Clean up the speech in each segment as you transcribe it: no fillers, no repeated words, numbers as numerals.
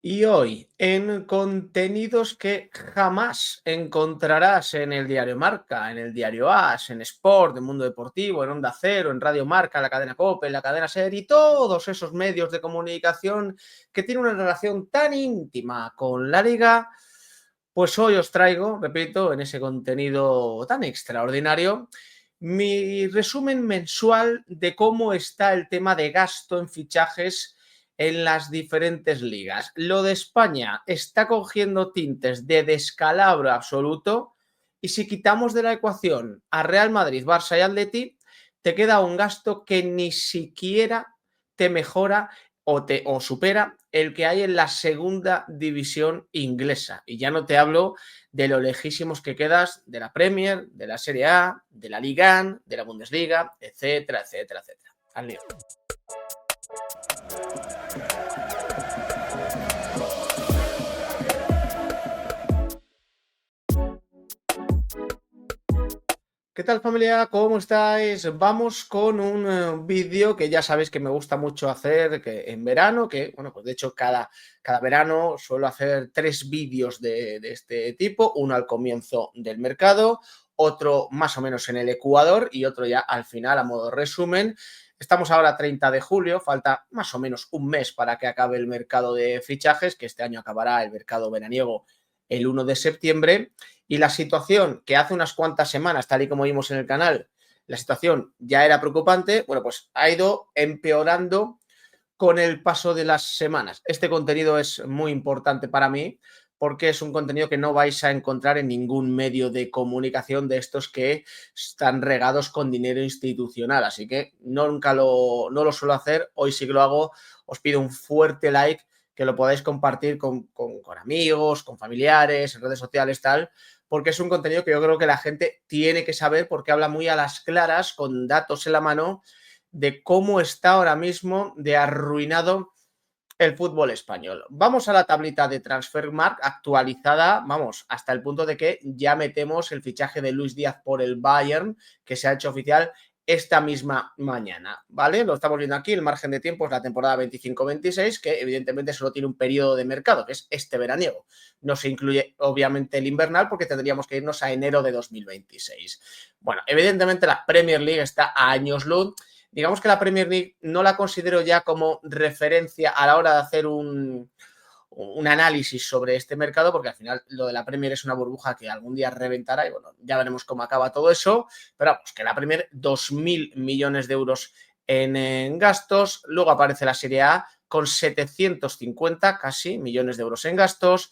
Y hoy, en contenidos que jamás encontrarás en el diario Marca, en el diario AS, en Sport, en Mundo Deportivo, en Onda Cero, en Radio Marca, en la cadena COPE, en la cadena SER y todos esos medios de comunicación que tienen una relación tan íntima con la liga, pues hoy os traigo, repito, en ese contenido tan extraordinario, mi resumen mensual de cómo está el tema de gasto en fichajes en las diferentes ligas. Lo de España está cogiendo tintes de descalabro absoluto y si quitamos de la ecuación a Real Madrid, Barça y Atleti, te queda un gasto que ni siquiera te mejora o supera el que hay en la segunda división inglesa. Y ya no te hablo de lo lejísimos que quedas de la Premier, de la Serie A, de la Liga 1, de la Bundesliga, etcétera, etcétera, etcétera. Al lío. ¿Qué tal, familia? ¿Cómo estáis? Vamos con un vídeo que ya sabéis que me gusta mucho hacer que en verano, que, bueno, pues de hecho cada verano suelo hacer 3 vídeos de este tipo, uno al comienzo del mercado, otro más o menos en el Ecuador y otro ya al final a modo resumen. Estamos ahora a 30 de julio, falta más o menos un mes para que acabe el mercado de fichajes, que este año acabará el mercado veraniego el 1 de septiembre. Y la situación que hace unas cuantas semanas, tal y como vimos en el canal, la situación ya era preocupante, bueno, pues ha ido empeorando con el paso de las semanas. Este contenido es muy importante para mí porque es un contenido que no vais a encontrar en ningún medio de comunicación de estos que están regados con dinero institucional. Así que no lo suelo hacer, hoy sí que lo hago. Os pido un fuerte like, que lo podáis compartir con amigos, con familiares, en redes sociales, tal, porque es un contenido que yo creo que la gente tiene que saber porque habla muy a las claras, con datos en la mano, de cómo está ahora mismo de arruinado el fútbol español. Vamos a la tablita de Transfermarkt actualizada, vamos, hasta el punto de que ya metemos el fichaje de Luis Díaz por el Bayern, que se ha hecho oficial esta misma mañana, ¿vale? Lo estamos viendo aquí, el margen de tiempo es la temporada 25-26, que evidentemente solo tiene un periodo de mercado, que es este veraniego. No se incluye, obviamente, el invernal, porque tendríamos que irnos a enero de 2026. Bueno, evidentemente la Premier League está a años luz. Digamos que la Premier League no la considero ya como referencia a la hora de hacer un análisis sobre este mercado, porque al final lo de la Premier es una burbuja que algún día reventará y bueno, ya veremos cómo acaba todo eso, pero vamos, que la Premier 2.000 millones de euros en gastos, luego aparece la Serie A con 750 casi millones de euros en gastos,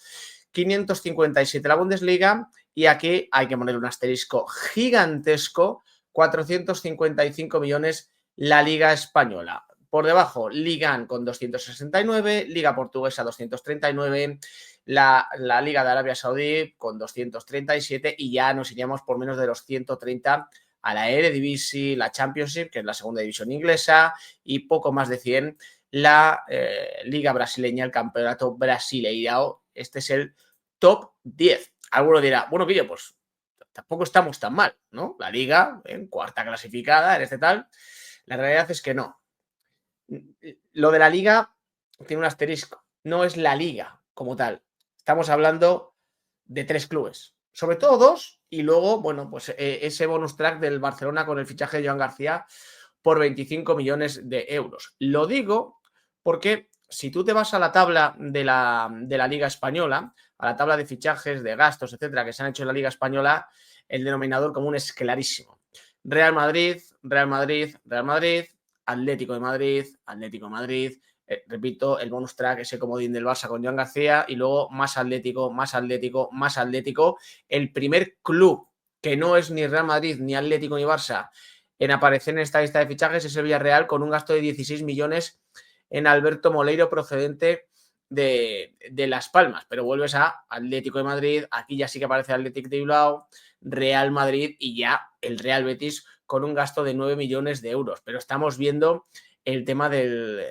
557 la Bundesliga y aquí hay que poner un asterisco gigantesco, 455 millones la Liga Española. Por debajo, Liga 1 con 269, Liga Portuguesa 239, la Liga de Arabia Saudí con 237 y ya nos iríamos por menos de los 130 a la Eredivisie, la Championship, que es la segunda división inglesa, y poco más de 100 la Liga Brasileña, el Campeonato Brasileirao. Este es el top 10. Alguno dirá, bueno, Guillo, pues tampoco estamos tan mal, ¿no? La Liga, en cuarta clasificada, en este tal. La realidad es que no. Lo de la Liga tiene un asterisco. No es la Liga como tal. Estamos hablando de 3 clubes. Sobre todo 2 y luego, bueno, pues ese bonus track del Barcelona con el fichaje de Joan García por 25 millones de euros. Lo digo porque si tú te vas a la tabla de la Liga Española, a la tabla de fichajes, de gastos, etcétera, que se han hecho en la Liga Española, el denominador común es clarísimo. Real Madrid, Real Madrid, Real Madrid, Atlético de Madrid, Atlético de Madrid, repito, el bonus track, ese comodín del Barça con Joan García y luego más Atlético, más Atlético, más Atlético. El primer club que no es ni Real Madrid, ni Atlético, ni Barça en aparecer en esta lista de fichajes es el Villarreal con un gasto de 16 millones en Alberto Moleiro procedente de Las Palmas, pero vuelves a Atlético de Madrid, aquí ya sí que aparece Atlético de Bilbao, Real Madrid y ya el Real Betis con un gasto de 9 millones de euros, pero estamos viendo el tema del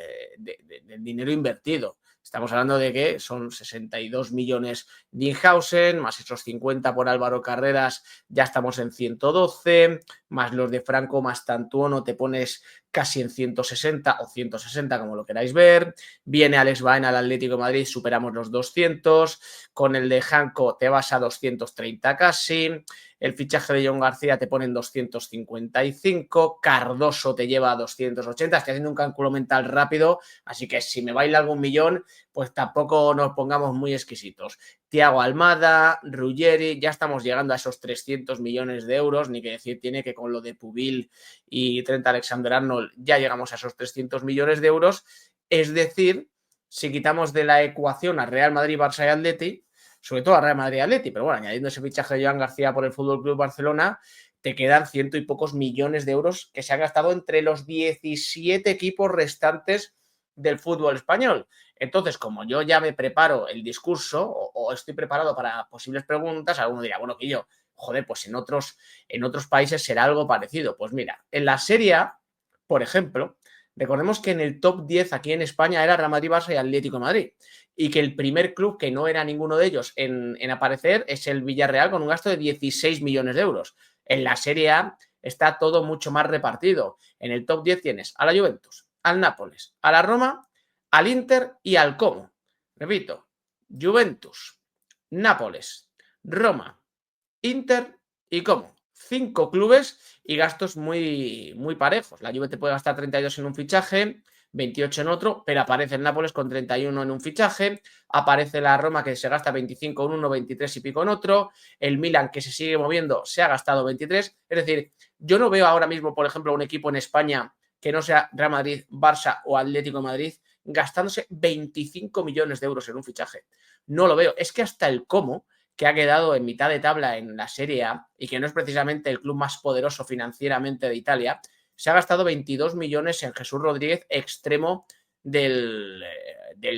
dinero invertido. Estamos hablando de que son 62 millones de Inhausen, más esos 50 por Álvaro Carreras, ya estamos en 112, más los de Franco, más Tantuono, te pones casi en 160 o 160, como lo queráis ver. Viene Alex Baena al Atlético de Madrid, superamos los 200. Con el de Janko te vas a 230 casi. El fichaje de John García te pone en 255. Cardoso te lleva a 280. Estoy haciendo un cálculo mental rápido, así que si me baila algún millón, pues tampoco nos pongamos muy exquisitos. Thiago Almada, Ruggeri, ya estamos llegando a esos 300 millones de euros, ni que decir tiene que con lo de Pubil y Trent Alexander-Arnold ya llegamos a esos 300 millones de euros, es decir, si quitamos de la ecuación a Real Madrid, Barça y Atleti, sobre todo a Real Madrid y Atleti, pero bueno, añadiendo ese fichaje de Joan García por el Fútbol Club Barcelona, te quedan ciento y pocos millones de euros que se han gastado entre los 17 equipos restantes del fútbol español. Entonces, como yo ya me preparo el discurso o estoy preparado para posibles preguntas, alguno dirá, bueno, que yo, joder, pues en otros países será algo parecido. Pues mira, en la Serie A, por ejemplo, recordemos que en el top 10 aquí en España era Real Madrid, Barça y Atlético de Madrid, y que el primer club que no era ninguno de ellos en aparecer es el Villarreal, con un gasto de 16 millones de euros. En la Serie A está todo mucho más repartido. En el top 10 tienes a la Juventus, al Nápoles, a la Roma, al Inter y al Como. Repito, Juventus, Nápoles, Roma, Inter y Como. 5 clubes y gastos muy, muy parejos. La Juve te puede gastar 32 en un fichaje, 28 en otro, pero aparece el Nápoles con 31 en un fichaje, aparece la Roma que se gasta 25 en uno, 23 y pico en otro, el Milan que se sigue moviendo se ha gastado 23. Es decir, yo no veo ahora mismo, por ejemplo, un equipo en España que no sea Real Madrid, Barça o Atlético de Madrid gastándose 25 millones de euros en un fichaje. No lo veo. Es que hasta el Como, que ha quedado en mitad de tabla en la Serie A y que no es precisamente el club más poderoso financieramente de Italia, se ha gastado 22 millones en Jesús Rodríguez, extremo del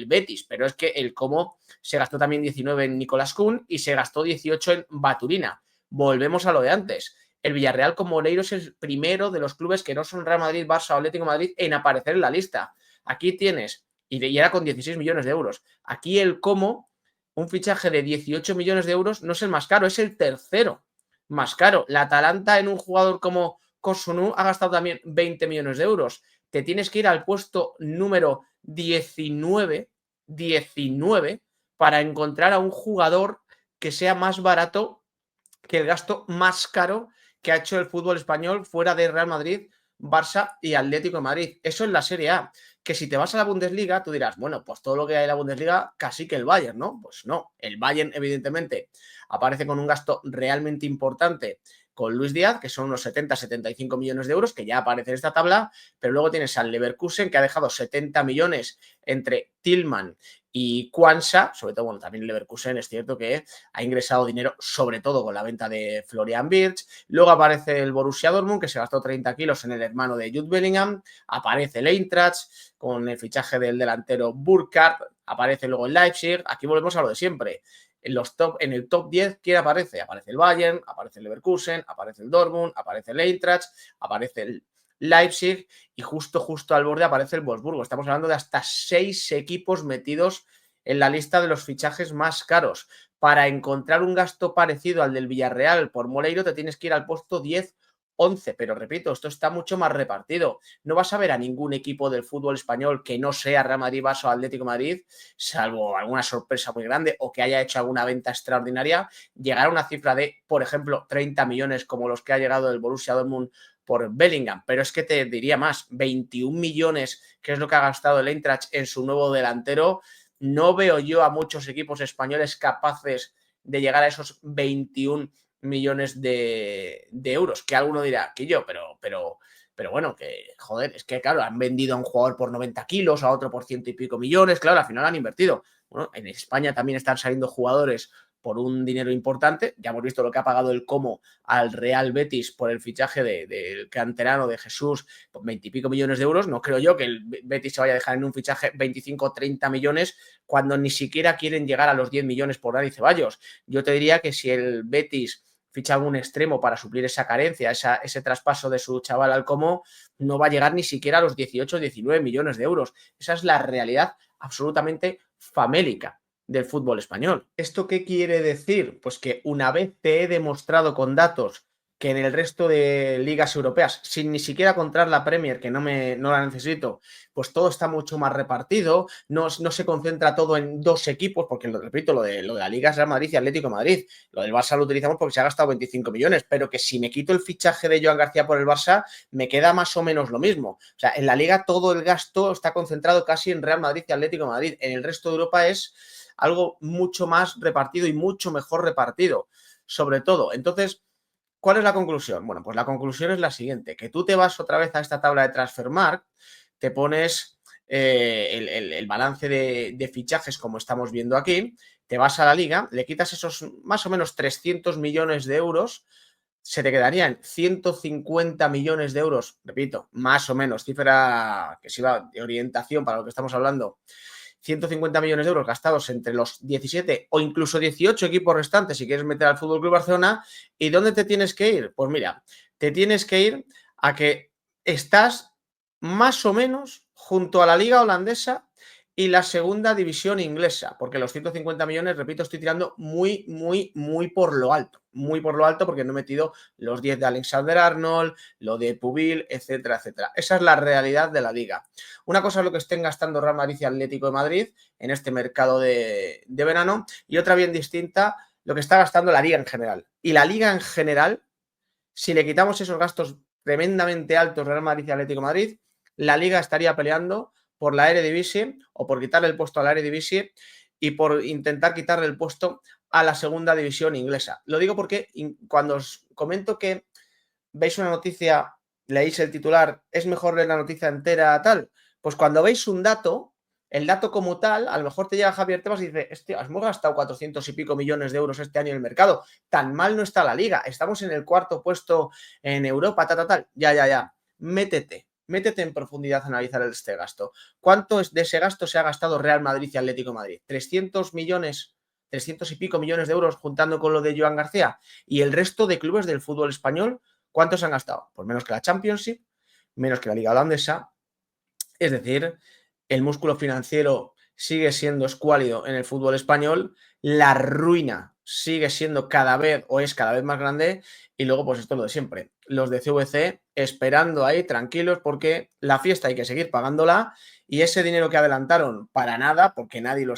Betis, pero es que el Como se gastó también 19 en Nicolás Kuhn y se gastó 18 en Baturina. Volvemos a lo de antes. El Villarreal con Moleiro es el primero de los clubes que no son Real Madrid, Barça o Atlético de Madrid en aparecer en la lista. Aquí tienes, y era con 16 millones de euros. Aquí el Como, un fichaje de 18 millones de euros, no es el más caro, es el tercero más caro. La Atalanta en un jugador como Kosunu ha gastado también 20 millones de euros. Te tienes que ir al puesto número 19 para encontrar a un jugador que sea más barato que el gasto más caro que ha hecho el fútbol español fuera de Real Madrid, Barça y Atlético de Madrid. Eso es la Serie A. Que si te vas a la Bundesliga, tú dirás, bueno, pues todo lo que hay en la Bundesliga, casi que el Bayern, ¿no? Pues no, el Bayern evidentemente aparece con un gasto realmente importante con Luis Díaz, que son unos 70-75 millones de euros, que ya aparece en esta tabla, pero luego tienes al Leverkusen, que ha dejado 70 millones entre Tillman y Quansah, sobre todo, bueno, también Leverkusen es cierto que ha ingresado dinero, sobre todo con la venta de Florian Wirtz. Luego aparece el Borussia Dortmund, que se gastó 30 kilos en el hermano de Jude Bellingham. Aparece el Eintracht con el fichaje del delantero Burkhardt. Aparece luego el Leipzig. Aquí volvemos a lo de siempre. En el top 10, ¿quién aparece? Aparece el Bayern, aparece el Leverkusen, aparece el Dortmund, aparece el Eintracht, aparece el Leipzig y justo al borde aparece el Wolfsburgo. Estamos hablando de hasta 6 equipos metidos en la lista de los fichajes más caros. Para encontrar un gasto parecido al del Villarreal por Moleiro te tienes que ir al puesto 10, 11, pero repito, esto está mucho más repartido. No vas a ver a ningún equipo del fútbol español que no sea Real Madrid, Barça o Atlético de Madrid, salvo alguna sorpresa muy grande o que haya hecho alguna venta extraordinaria, llegar a una cifra de, por ejemplo, 30 millones como los que ha llegado el Borussia Dortmund por Bellingham, pero es que te diría más, 21 millones, que es lo que ha gastado el Eintracht en su nuevo delantero. No veo yo a muchos equipos españoles capaces de llegar a esos 21 millones de euros, que alguno dirá que yo, pero bueno, que joder, es que claro, han vendido a un jugador por 90 kilos, a otro por ciento y pico millones, claro, al final han invertido. Bueno, en España también están saliendo jugadores por un dinero importante. Ya hemos visto lo que ha pagado el Como al Real Betis por el fichaje del canterano de Jesús, por 20 y pico millones de euros. No creo yo que el Betis se vaya a dejar en un fichaje 25 o 30 millones cuando ni siquiera quieren llegar a los 10 millones por Dani Ceballos. Yo te diría que si el Betis ficha algún extremo para suplir esa carencia, ese traspaso de su chaval al Como, no va a llegar ni siquiera a los 18 o 19 millones de euros. Esa es la realidad absolutamente famélica del fútbol español. ¿Esto qué quiere decir? Pues que una vez te he demostrado con datos que en el resto de ligas europeas, sin ni siquiera contar la Premier, que no la necesito, pues todo está mucho más repartido, no se concentra todo en dos equipos, porque lo repito, lo de la Liga es Real Madrid y Atlético de Madrid, lo del Barça lo utilizamos porque se ha gastado 25 millones, pero que si me quito el fichaje de Joan García por el Barça, me queda más o menos lo mismo. O sea, en la Liga todo el gasto está concentrado casi en Real Madrid y Atlético de Madrid, en el resto de Europa es algo mucho más repartido y mucho mejor repartido, sobre todo. Entonces, ¿cuál es la conclusión? Bueno, pues la conclusión es la siguiente, que tú te vas otra vez a esta tabla de Transfermarkt, te pones el balance de fichajes como estamos viendo aquí, te vas a la liga, le quitas esos más o menos 300 millones de euros, se te quedarían 150 millones de euros, repito, más o menos, cifra que sirva de orientación para lo que estamos hablando, 150 millones de euros gastados entre los 17 o incluso 18 equipos restantes si quieres meter al FC Barcelona. ¿Y dónde te tienes que ir? Pues mira, te tienes que ir a que estás más o menos junto a la liga holandesa y la segunda división inglesa, porque los 150 millones, repito, estoy tirando muy por lo alto, porque no he metido los 10 de Alexander-Arnold, lo de Pubil, etcétera, etcétera. Esa es la realidad de la liga. Una cosa es lo que estén gastando Real Madrid y Atlético de Madrid en este mercado de verano, y otra bien distinta, lo que está gastando la liga en general. Y la liga en general, si le quitamos esos gastos tremendamente altos Real Madrid y Atlético de Madrid, la liga estaría peleando por la Eredivisie o por quitarle el puesto a la Eredivisie y por intentar quitarle el puesto a la segunda división inglesa. Lo digo porque cuando os comento que veis una noticia, leéis el titular, es mejor leer la noticia entera, tal, pues cuando veis un dato, el dato como tal, a lo mejor te llega Javier Tebas y dice, hemos gastado 400 y pico millones de euros este año en el mercado, tan mal no está la liga, estamos en el cuarto puesto en Europa, tal, ya, métete en profundidad a analizar este gasto. ¿Cuánto de ese gasto se ha gastado Real Madrid y Atlético de Madrid? 300 millones, 300 y pico millones de euros juntando con lo de Joan García, y el resto de clubes del fútbol español, ¿cuántos han gastado? Pues menos que la Championship, menos que la Liga Holandesa. Es decir, el músculo financiero sigue siendo escuálido en el fútbol español, la ruina sigue siendo cada vez más grande, y luego pues esto es lo de siempre, los de CVC esperando ahí tranquilos porque la fiesta hay que seguir pagándola, y ese dinero que adelantaron para nada, porque nadie lo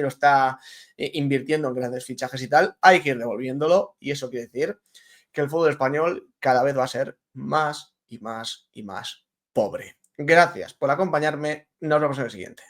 está invirtiendo en grandes fichajes y tal, hay que ir devolviéndolo, y eso quiere decir que el fútbol español cada vez va a ser más y más y más pobre. Gracias por acompañarme. Nos vemos en el siguiente.